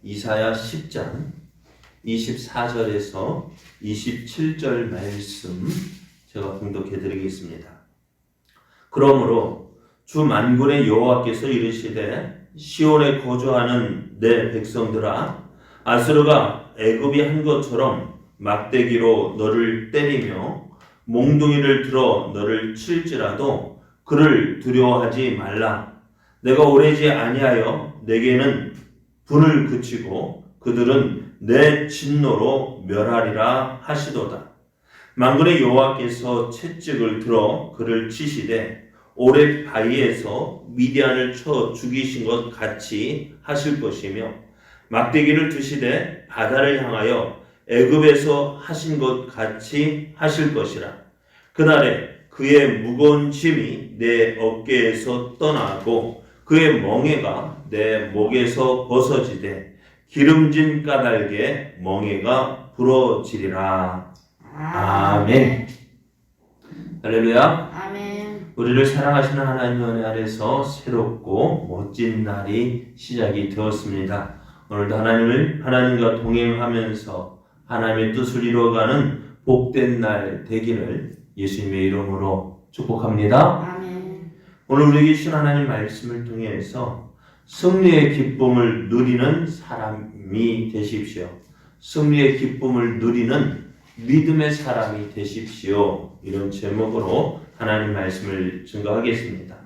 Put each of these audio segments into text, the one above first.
이사야 10장 24절에서 27절 말씀 제가 봉독해 드리겠습니다. 그러므로 주 만군의 여호와께서 이르시되 시온에 거주하는 내 백성들아, 아수르가 애굽이 한 것처럼 막대기로 너를 때리며 몽둥이를 들어 너를 칠지라도 그를 두려워하지 말라. 내가 오래지 아니하여 내게는 분을 그치고 그들은 내 진노로 멸하리라 하시도다. 만군의 여호와께서 채찍을 들어 그를 치시되 오렙 바위에서 미디안을 쳐 죽이신 것 같이 하실 것이며, 막대기를 드시되 바다를 향하여 애굽에서 하신 것 같이 하실 것이라. 그날에 그의 무거운 짐이 내 어깨에서 떠나고 그의 멍에가 내 목에서 벗어지되 기름진 까닭에 멍에가 부러지리라. 아멘. 할렐루야. 아멘. 우리를 사랑하시는 하나님의 은혜 아래서 새롭고 멋진 날이 시작이 되었습니다. 오늘도 하나님과 동행하면서 하나님의 뜻을 이루어가는 복된 날 되기를 예수님의 이름으로 축복합니다. 아멘. 오늘 우리에게 주신 하나님 말씀을 통해서 승리의 기쁨을 누리는 사람이 되십시오. 승리의 기쁨을 누리는 믿음의 사람이 되십시오. 이런 제목으로 하나님 말씀을 증거하겠습니다.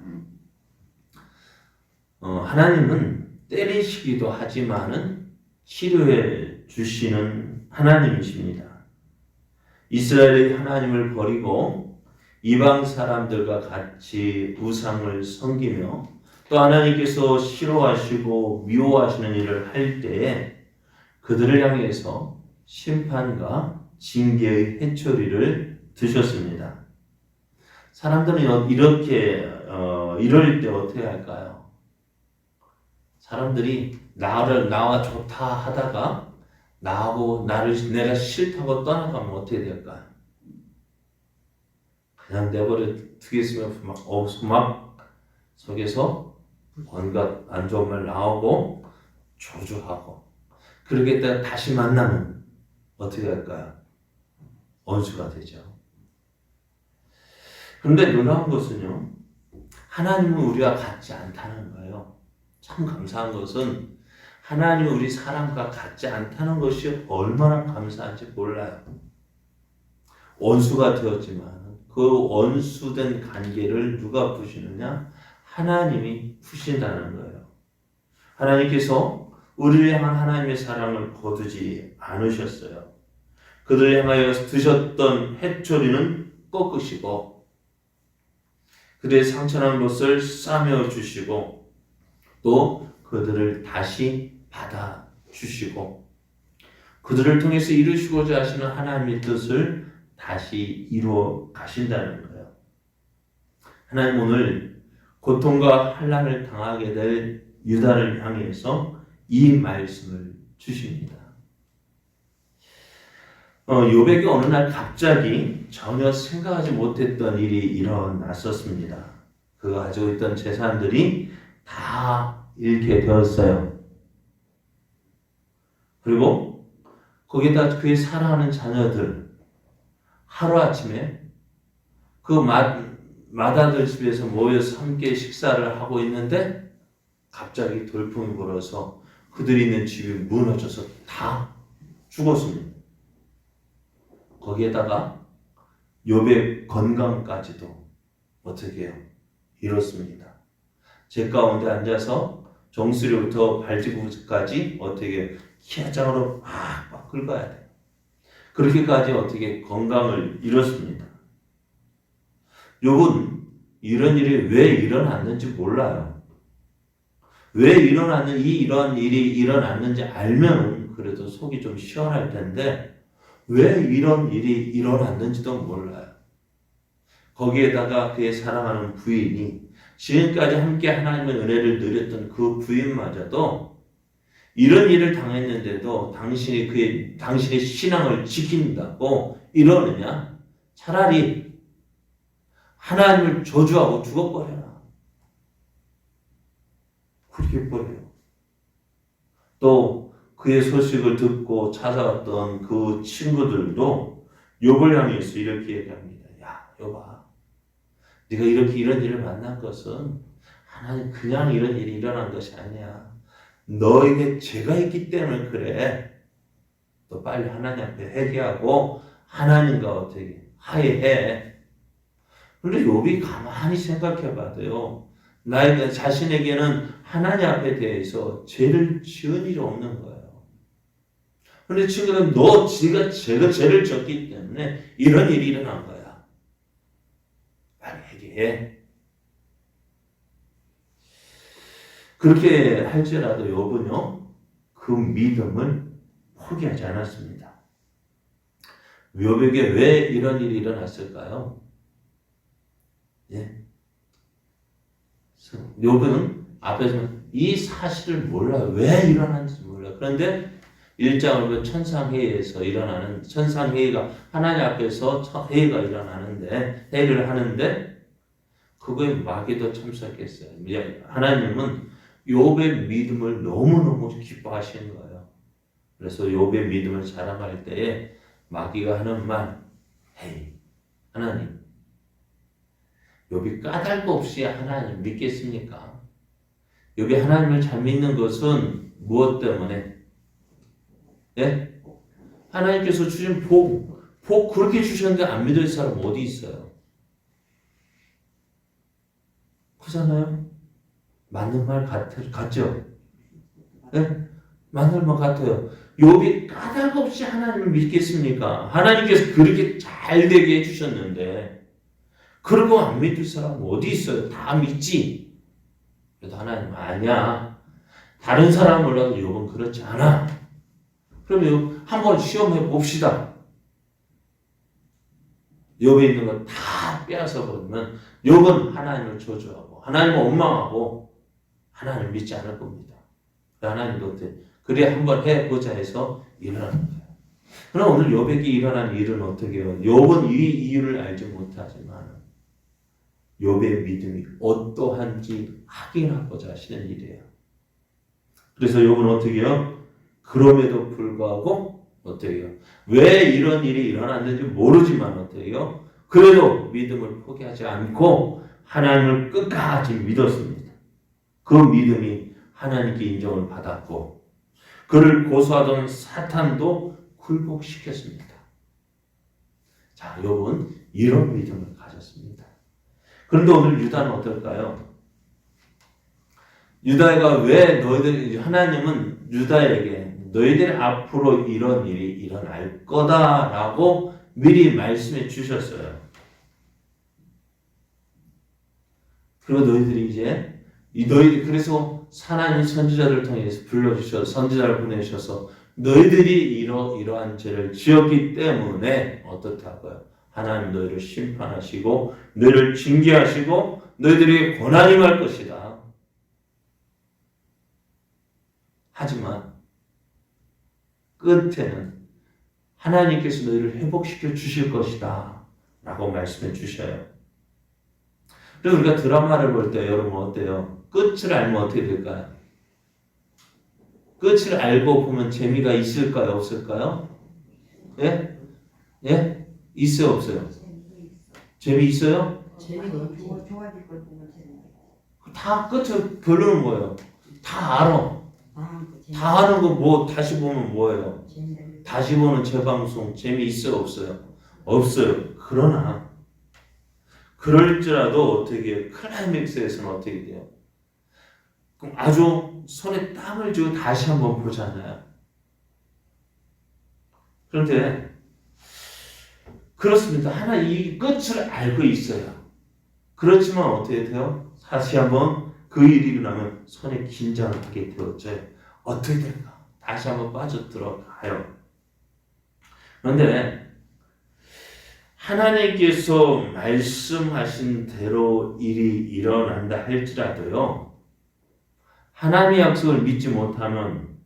하나님은 때리시기도 하지만은 치료해 주시는 하나님이십니다. 이스라엘이 하나님을 버리고 이방 사람들과 같이 우상을 섬기며 또 하나님께서 싫어하시고 미워하시는 일을 할 때에 그들을 향해서 심판과 징계의 회초리를 드셨습니다. 사람들은 이럴 때 어떻게 할까요? 사람들이 나와 좋다 하다가 나하고 내가 싫다고 떠나가면 어떻게 될까요? 그냥 내버려 두겠으면 막 속에서 온갖 안 좋은 말 나오고 조주하고, 그러겠다가 다시 만나면 어떻게 할까요? 원수가 되죠. 그런데 놀라운 것은요, 하나님은 우리와 같지 않다는 거예요. 참 감사한 것은 하나님은 우리 사람과 같지 않다는 것이 얼마나 감사한지 몰라요. 원수가 되었지만 그 원수된 관계를 누가 푸시느냐? 하나님이 푸신다는 거예요. 하나님께서 우리를 향한 하나님의 사랑을 거두지 않으셨어요. 그들을 향하여 드셨던 회초리는 꺾으시고 그들의 상처난 것을 싸매어 주시고 또 그들을 다시 받아 주시고 그들을 통해서 이루시고자 하시는 하나님의 뜻을 다시 이루어 가신다는 거예요. 하나님 오늘 고통과 환난을 당하게 될 유다를 향해서 이 말씀을 주십니다. 욥에게 어느 날 갑자기 전혀 생각하지 못했던 일이 일어났었습니다. 그가 가지고 있던 재산들이 다 잃게 되었어요. 그리고 거기다 그의 사랑하는 자녀들 하루아침에 그 맏아들 집에서 모여서 함께 식사를 하고 있는데 갑자기 돌풍이 불어서 그들이 있는 집이 무너져서 다 죽었습니다. 거기에다가 욥의 건강까지도 어떻게 해요? 잃었습니다. 제 가운데 앉아서 정수리부터 발뒤꿈치까지 어떻게 키아장으로 막 긁어야 돼요. 그렇게까지 어떻게 건강을 잃었습니다. 욥은 이런 일이 왜 일어났는지 몰라요. 왜 이런 일이 일어났는지 알면 그래도 속이 좀 시원할 텐데 왜 이런 일이 일어났는지도 몰라요. 거기에다가 그의 사랑하는 부인이 지금까지 함께 하나님의 은혜를 누렸던 그 부인마저도 이런 일을 당했는데도 당신의 신앙을 지킨다고 이러느냐? 차라리 하나님을 저주하고 죽어버려라. 그렇게 버려요. 또 그의 소식을 듣고 찾아왔던 그 친구들도 욥을 향해서 이렇게 얘기합니다. 야, 욥아, 네가 이렇게 이런 일을 만난 것은 하나님 그냥 이런 일이 일어난 것이 아니야. 너에게 죄가 있기 때문에 그래. 너 빨리 하나님 앞에 회개하고 하나님과 어떻게 화해해. 그런데 욥이 가만히 생각해 봐도요. 나의 자신에게는 하나님 앞에 대해서 죄를 지은 일이 없는 거예요. 그런데 친구는 제가 죄를 졌기 때문에 이런 일이 일어난 거야. 빨리 회개해. 그렇게 할지라도 욥은요. 그 믿음을 포기하지 않았습니다. 욥에게 왜 이런 일이 일어났을까요? 예. 욥은 앞에서 이 사실을 몰라요. 왜 일어났는지 몰라요. 그런데 1장을 보면 천상회의에서 일어나는, 천상회의가 하나님 앞에서 회의가 일어나는데, 회의를 하는데 그거에 마귀도 참석했어요. 하나님은 욥의 믿음을 너무너무 기뻐하시는 거예요. 그래서 욥의 믿음을 자랑할 때에 마귀가 하는 말, 헤이, 하나님, 욥이 까닭 없이 하나님 믿겠습니까? 욥이 하나님을 잘 믿는 것은 무엇 때문에? 예? 하나님께서 주신 복 그렇게 주셨는데 안 믿을 사람 어디 있어요? 그렇잖아요? 맞는 말 같죠? 예? 맞는 말 같아요. 욥이 까닭 없이 하나님을 믿겠습니까? 하나님께서 그렇게 잘 되게 해주셨는데 그러고 안 믿을 사람은 어디 있어요? 다 믿지? 그래도 하나님 아니야. 다른 사람 몰라도 욥은 그렇지 않아. 그러면 한번 시험해 봅시다. 욥에 있는 걸 다 빼앗아 버리면 욥은 하나님을 저주하고 하나님을 원망하고 하나님을 믿지 않을 겁니다. 하나님도 어때? 그래 한번 해보자 해서 일어나는 거예요. 그럼 오늘 욥에게 일어난 일은 어떻게 해요? 욥은 이 이유를 알지 못하지만 욥의 믿음이 어떠한지 확인하고자 하시는 일이에요. 그래서 욥은 어떻게 해요? 그럼에도 불구하고 어떻게 해요? 왜 이런 일이 일어났는지 모르지만 어떻게 해요? 그래도 믿음을 포기하지 않고 하나님을 끝까지 믿었습니다. 그 믿음이 하나님께 인정을 받았고 그를 고소하던 사탄도 굴복시켰습니다. 자, 욥은 이런 믿음을 가졌습니다. 그런데 오늘 유다는 어떨까요? 유다가 왜 하나님은 유다에게 너희들 앞으로 이런 일이 일어날 거다라고 미리 말씀해 주셨어요. 그리고 너희들이 이제 그래서 하나님 선지자를 통해서 불러주셔서 선지자를 보내셔서 너희들이 이러한 죄를 지었기 때문에 어떻게 할까요? 하나님 너희를 심판하시고 너희를 징계하시고 너희들에게 고난이 갈 것이다. 하지만 끝에는 하나님께서 너희를 회복시켜 주실 것이다 라고 말씀해 주셔요. 그래서 우리가 드라마를 볼 때 여러분 어때요? 끝을 알면 어떻게 될까요? 끝을 알고 보면 재미가 있을까요? 없을까요? 예? 예? 있어요? 없어요? 재미있어요? 좋아질 걸 보면 재밌어. 다 끝을 별로는 거예요. 다 알아. 다 아는 거 뭐 다시 보면 뭐예요? 다시 보는 재방송 재미있어요? 없어요? 없어요. 그러나 그럴지라도 어떻게 클라이맥스에서는 어떻게 돼요? 그럼 아주 손에 땀을 쥐고 다시 한번 보잖아요. 그런데 그렇습니다. 하나 이 끝을 알고 있어요. 그렇지만 어떻게 돼요? 다시 한번 그 일이 일어나면 손에 긴장을 하게 되었죠. 어떻게 될까? 다시 한번 빠져들어가요. 그런데 하나님께서 말씀하신 대로 일이 일어난다 할지라도요. 하나님의 약속을 믿지 못하면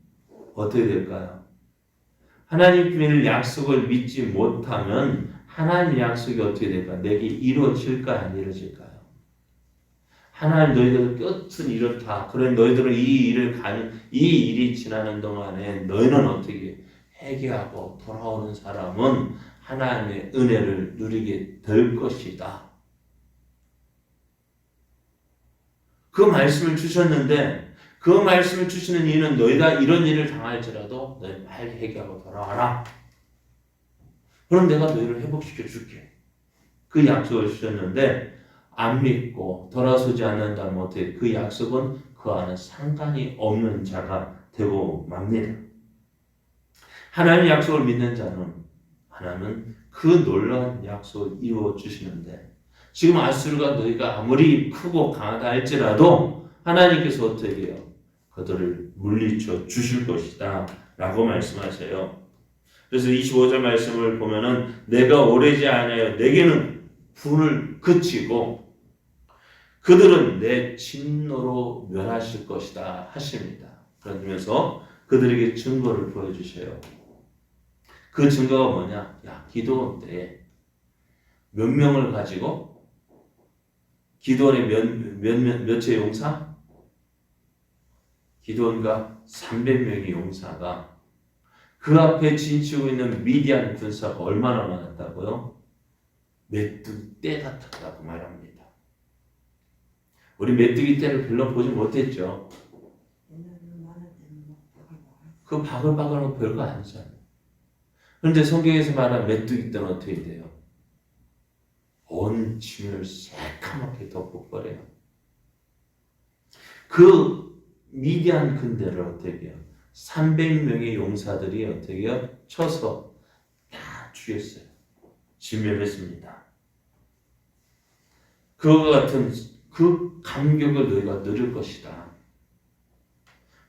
어떻게 될까요? 하나님의 약속을 믿지 못하면 하나님의 약속이 어떻게 될까요? 내게 이루어질까요? 안 이루어질까요? 하나님 너희들 끝은 이렇다. 그래 너희들은 이 일이 지나는 동안에 너희는 어떻게 회개하고 돌아오는 사람은 하나님의 은혜를 누리게 될 것이다. 그 말씀을 주셨는데 그 말씀을 주시는 이유는 너희가 이런 일을 당할지라도 너희 빨리 회개하고 돌아와라. 그럼 내가 너희를 회복시켜 줄게. 그 약속을 주셨는데 안 믿고 돌아서지 않는다면 어떻게 그 약속은 그와는 상관이 없는 자가 되고 맙니다. 하나님의 약속을 믿는 자는 하나님은 그 놀라운 약속을 이루어 주시는데 지금 아수르가 너희가 아무리 크고 강하다 할지라도 하나님께서 어떻게 해요? 그들을 물리쳐 주실 것이다 라고 말씀하세요. 그래서 25절 말씀을 보면은 내가 오래지 아니하여 내게는 분을 그치고 그들은 내 진노로 멸하실 것이다 하십니다. 그러면서 그들에게 증거를 보여주셔요. 그 증거가 뭐냐? 야, 기도원 때 몇 명을 가지고 기도원의 몇의 용사? 기도원과 300명의 용사가 그 앞에 진치고 있는 미디안 군사가 얼마나 많았다고요? 메뚜기 떼 같았다고 말합니다. 우리 메뚜기 떼를 별로 보지 못했죠. 그 바글바글한 거 별거 아니잖아요. 그런데 성경에서 말하는 메뚜기 떼는 어떻게 돼요? 온 짐을 새까맣게 덮어버려요. 그 미디안 군대를 어떻게 해요? 300명의 용사들이 어떻게 해요? 쳐서 다 죽였어요. 진멸했습니다. 그와 같은 그 감격을 너희가 누릴 것이다.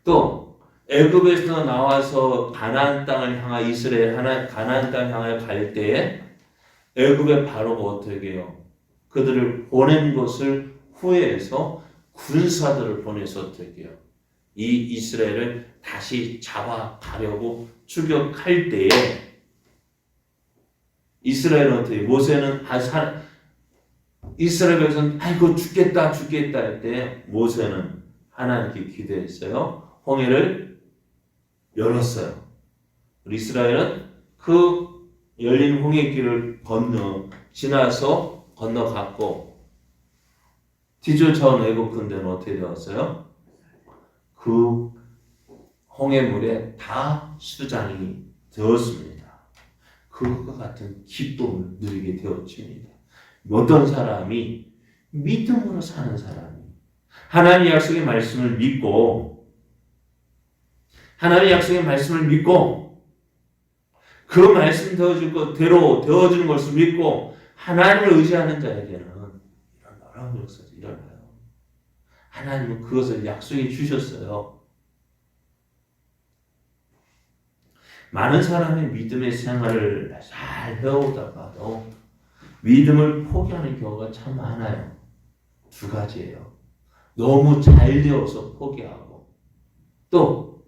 또 애굽에서 나와서 가나안 땅을 향하 이스라엘 가나안 땅을 향하여 갈 때에 애굽의 바로가 어떻게 해요? 그들을 보낸 것을 후회해서 군사들을 보내서 어떻게 해요? 이 이스라엘을 다시 잡아가려고 추격할 때에 이스라엘은 어떻게 모세는 이스라엘 백성은 아이고 죽겠다 할 때 모세는 하나님께 기도했어요. 홍해를 열었어요. 이스라엘은 그 열린 홍해길을 지나서 건너갔고 뒤쫓아온 애굽 군대는 어떻게 되었어요? 그 홍해물에 다 수장이 되었습니다. 그것과 같은 기쁨을 누리게 되었습니다. 어떤 사람이 믿음으로 사는 사람이 하나님의 약속의 말씀을 믿고 그 말씀 되어주는 것을 믿고 하나님을 의지하는 자에게는 이런 놀라운 역사가 일어나요. 하나님은 그것을 약속해 주셨어요. 많은 사람의 믿음의 생활을 잘 해오다가도 믿음을 포기하는 경우가 참 많아요. 두 가지예요. 너무 잘 되어서 포기하고 또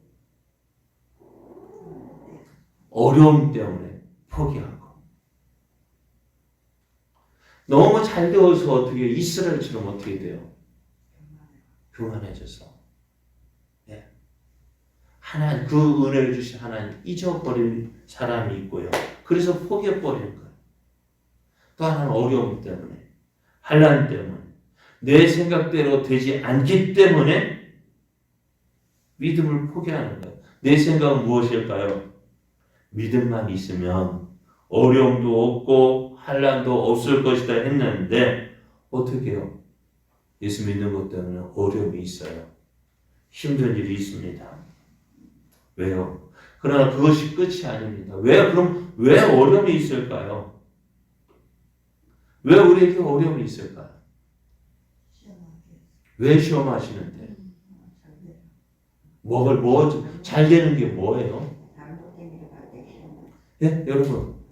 어려움 때문에 포기하고 너무 잘 되어서 어떻게 이스라엘처럼 어떻게 돼요? 교만해져서 하나님 그 은혜를 주신 하나님 잊어버린 사람이 있고요. 그래서 포기해버리는 거예요. 또 하나는 어려움 때문에 환난 때문에 내 생각대로 되지 않기 때문에 믿음을 포기하는 거예요. 내 생각은 무엇일까요? 믿음만 있으면 어려움도 없고 환난도 없을 것이다 했는데 어떻게 해요? 예수 믿는 것 때문에 어려움이 있어요. 힘든 일이 있습니다. 왜요? 그러나 그것이 끝이 아닙니다. 왜 어려움이 있을까요? 왜 우리에게 어려움이 있을까요? 왜 시험하시는데? 잘 되는 게 뭐예요? 예, 여러분,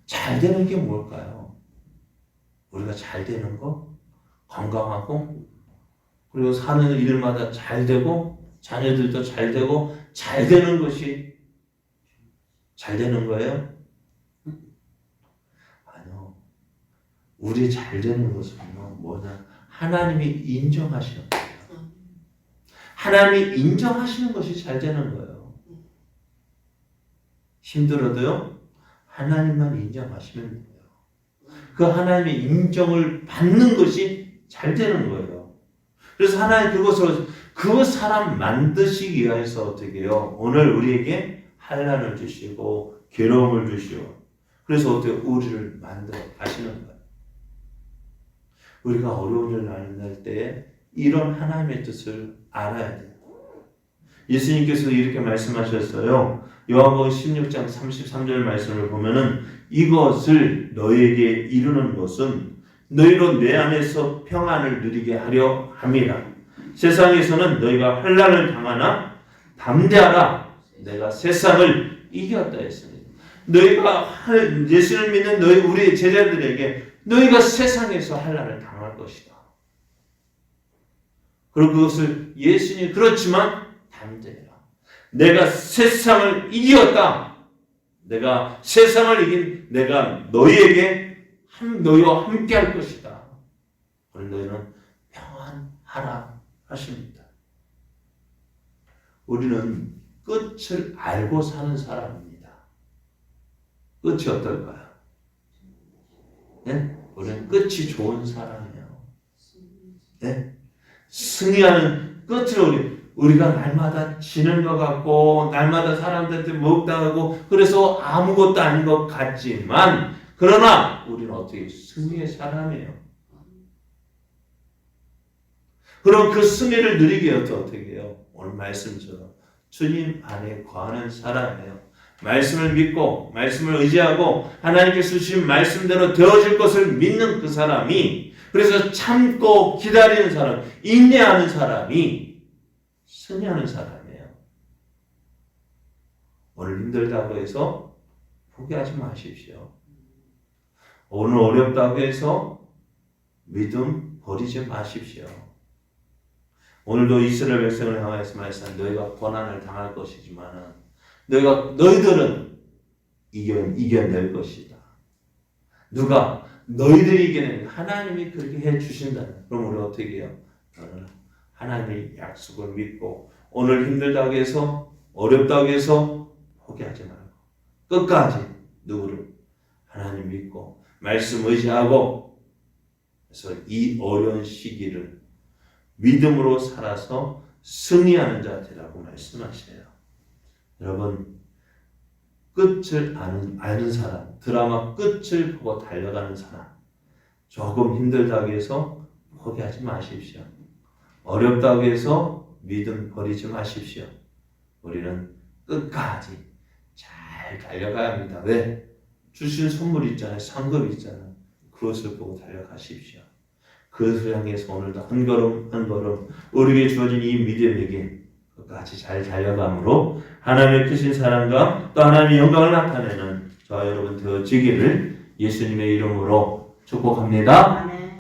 잘 되는 게 뭘까요? 우리가 잘 되는 거? 건강하고, 그리고 사는 일마다 잘 되고, 자녀들도 잘 되고, 잘 되는 것이 잘 되는 거예요? 아니요. 우리 잘 되는 것은 뭐냐? 하나님이 인정하시는 거예요. 하나님이 인정하시는 것이 잘 되는 거예요. 힘들어도요, 하나님만 인정하시면 돼요. 그 하나님의 인정을 받는 것이 잘 되는 거예요. 그래서 하나님 그것을, 그 사람 만드시기 위해서 어떻게 해요? 오늘 우리에게 환난을 주시고, 괴로움을 주시고, 그래서 어떻게 우리를 만들어 가시는 거예요. 우리가 어려운 일을 만날 때에 이런 하나님의 뜻을 알아야 돼요. 예수님께서 이렇게 말씀하셨어요. 요한복음 16장 33절 말씀을 보면은 이것을 너에게 이루는 것은 너희로 내 안에서 평안을 누리게 하려 함이라. 세상에서는 너희가 환난을 당하나 담대하라. 내가 세상을 이겼다 했습니다. 너희가 예수를 믿는 너희 우리 제자들에게 너희가 세상에서 환난을 당할 것이다. 그리고 그것을 예수님 그렇지만 담대해라. 내가 세상을 이겼다. 내가 세상을 이긴 내가 너희와 함께 할 것이다. 그래서 너희는 평안하라 하십니다. 우리는 끝을 알고 사는 사람입니다. 끝이 어떨까요? 네? 우리는 끝이 좋은 사람이에요. 네? 승리하는 끝을 우리가 날마다 지는 것 같고 날마다 사람들한테 목당하고 그래서 아무것도 아닌 것 같지만 그러나 우리는 어떻게 승리의 사람이에요. 그럼 그 승리를 누리기 위해서 어떻게 해요? 오늘 말씀처럼 주님 안에 거하는 사람이에요. 말씀을 믿고 말씀을 의지하고 하나님께서 주신 말씀대로 되어질 것을 믿는 그 사람이 그래서 참고 기다리는 사람, 인내하는 사람이 승리하는 사람이에요. 오늘 힘들다고 해서 포기하지 마십시오. 오늘 어렵다고 해서 믿음 버리지 마십시오. 오늘도 이스라엘 백성을 향하여서 말씀 너희가 고난을 당할 것이지만 너희들은 이겨낼 것이다. 누가? 너희들이 이겨낸 하나님이 그렇게 해주신다. 그럼 우리 어떻게 해요? 너는 하나님의 약속을 믿고 오늘 힘들다고 해서 어렵다고 해서 포기하지 말고 끝까지 누구를? 하나님 믿고 말씀 의지하고 그래서 이 어려운 시기를 믿음으로 살아서 승리하는 자 되라고 말씀하셔요. 여러분 끝을 아는 사람, 드라마 끝을 보고 달려가는 사람, 조금 힘들다고 해서 포기하지 마십시오. 어렵다고 해서 믿음 버리지 마십시오. 우리는 끝까지 잘 달려가야 합니다. 왜? 주신 선물 있잖아요. 상급 있잖아요. 그것을 보고 달려가십시오. 그것을 향해서 오늘도 한 걸음 한 걸음 우리에게 주어진 이 믿음에게 끝까지 잘 달려감으로 하나님의 크신 사랑과 또 하나님의 영광을 나타내는 저와 여러분 되어지기를 예수님의 이름으로 축복합니다. 아멘.